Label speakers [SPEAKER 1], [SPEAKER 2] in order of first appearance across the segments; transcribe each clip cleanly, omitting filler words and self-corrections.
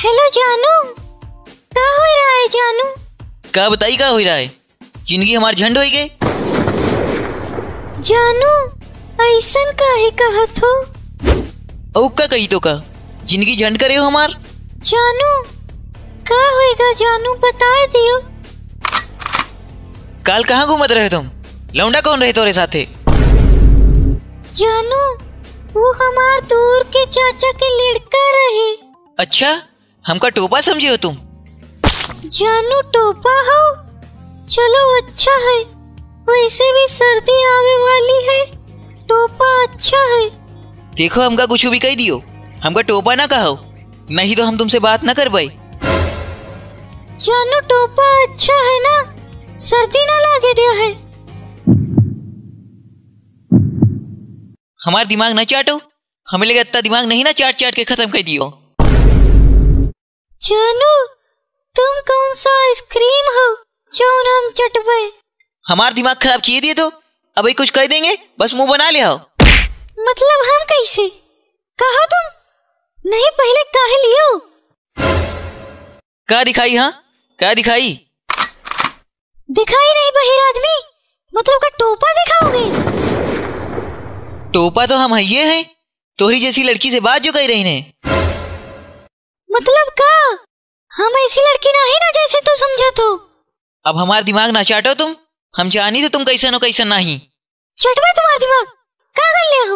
[SPEAKER 1] Hello जानू, का हो रहा है जानू?
[SPEAKER 2] का बताई का हो रहा है? जिंदगी हमार झंड हो गई।
[SPEAKER 1] जानू ऐसन काहे कहत हो?
[SPEAKER 2] औ का कही तो का जिंदगी झंड करे हो हमार।
[SPEAKER 1] जानू का होएगा जानू, बता दियो।
[SPEAKER 2] काल कहाँ घूमत रहे तुम? लौंडा कौन रहे तोरे साथे?
[SPEAKER 1] जानू वो हमार दूर के चाचा के लड़का रहे।
[SPEAKER 2] अच्छा, हमका टोपा समझे हो तुम?
[SPEAKER 1] जानू टोपा हो? चलो अच्छा है, वैसे भी सर्दी आवे वाली है, टोपा अच्छा है।
[SPEAKER 2] देखो हमका कुछ भी कह दियो, हमका टोपा ना कहो, नहीं तो हम तुमसे बात ना कर पाए।
[SPEAKER 1] जानू टोपा अच्छा है ना, सर्दी ना लागे दिया है।
[SPEAKER 2] हमार दिमाग ना चाटो, हमें लगा इतना दिमाग नहीं ना चाट चाट के खत्म कर दियो।
[SPEAKER 1] जानू तुम कौन सा आइसक्रीम हो जो हम चटबे?
[SPEAKER 2] हमार दिमाग खराब किए दिए तो अभी कुछ कह देंगे, बस मुंह बना ले आओ।
[SPEAKER 1] मतलब हम कैसे कहा तुम? नहीं पहले काहे लियो?
[SPEAKER 2] क्या दिखाई? हाँ क्या दिखाई?
[SPEAKER 1] दिखाई नहीं बहिर आदमी, मतलब का टोपा दिखाओगे?
[SPEAKER 2] टोपा तो हम ये हैं, तोहरी जैसी लड़की से बात जो कह रही ने।
[SPEAKER 1] मतलब का हम ऐसी लड़की नहीं ना जैसे तुम समझा तो।
[SPEAKER 2] अब हमार दिमाग ना चाटो तुम, हम जानी तो तुम कैसन हो कैसन नहीं।
[SPEAKER 1] चटवा तुम्हारा दिमाग, क्या कर ले हो?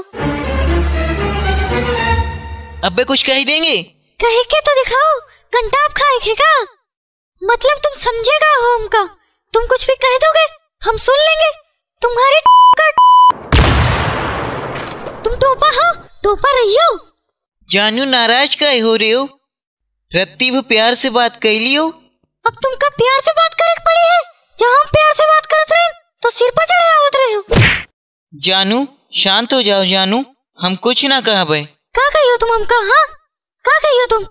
[SPEAKER 2] अब बे कुछ कह देंगे?
[SPEAKER 1] कहे के तो दिखाओ, कंटाप खाए का? मतलब तुम समझेगा हो हमका, तुम कुछ भी कह दोगे हम सुन लेंगे तुम्हारे तुम टोपा हो, टोपा रही हो।
[SPEAKER 2] जानू नाराज काहे हो रहे हो? रत्ती भी प्यार से बात कर लियो।
[SPEAKER 1] अब तुमका प्यार से बात करे पड़ी है, जहाँ हम प्यार से बात करते रहे तो सिर पर चढ़े आवत रहे हो।
[SPEAKER 2] जानू शांत हो जाओ जानू, हम कुछ ना कहा भाई।
[SPEAKER 1] का कहियो तुम हमका? हाँ का कहियो तुम?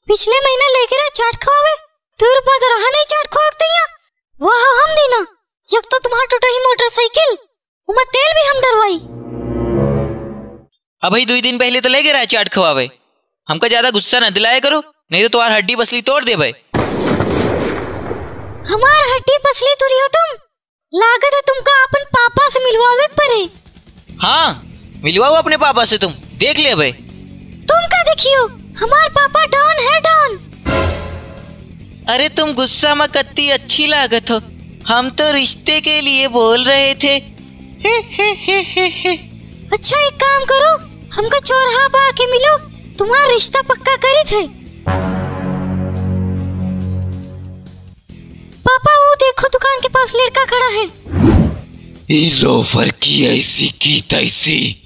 [SPEAKER 1] पिछले महीना लेके ना चाट खवावे, 2 रुपया तो रहा नहीं चाट खवाते यहाँ, वह हम देना। एक तो तुम्हारा टूटा ही मोटरसाइकिल, उमा तेल भी हम डरवाई।
[SPEAKER 2] अभी 2 दिन पहले तो ले गए रहा चाट खवावे, हमका ज्यादा गुस्सा ना दिलाया करो, नहीं तो तुम्हारी हड्डी पसली तोड़ दे भाई।
[SPEAKER 1] हमार हड्डी पसली तुरी हो तुम? लागत है तुमका अपन पापा से मिलवावे पड़े।
[SPEAKER 2] हाँ मिलवाओ अपने पापा से, तुम देख ले भाई।
[SPEAKER 1] तुम का देखियो, हमार पापा डॉन है डॉन।
[SPEAKER 2] अरे तुम गुस्सा में कत्ती अच्छी लागत हो, हम तो रिश्ते के लिए बोल रहे थे।
[SPEAKER 1] अच्छा एक काम करो, हमका चौराहा पर आके मिलो, तुम्हारा रिश्ता पक्का करी थे। पापा वो देखो दुकान के पास लड़का खड़ा है।
[SPEAKER 3] लोफर की ऐसी की तैसी।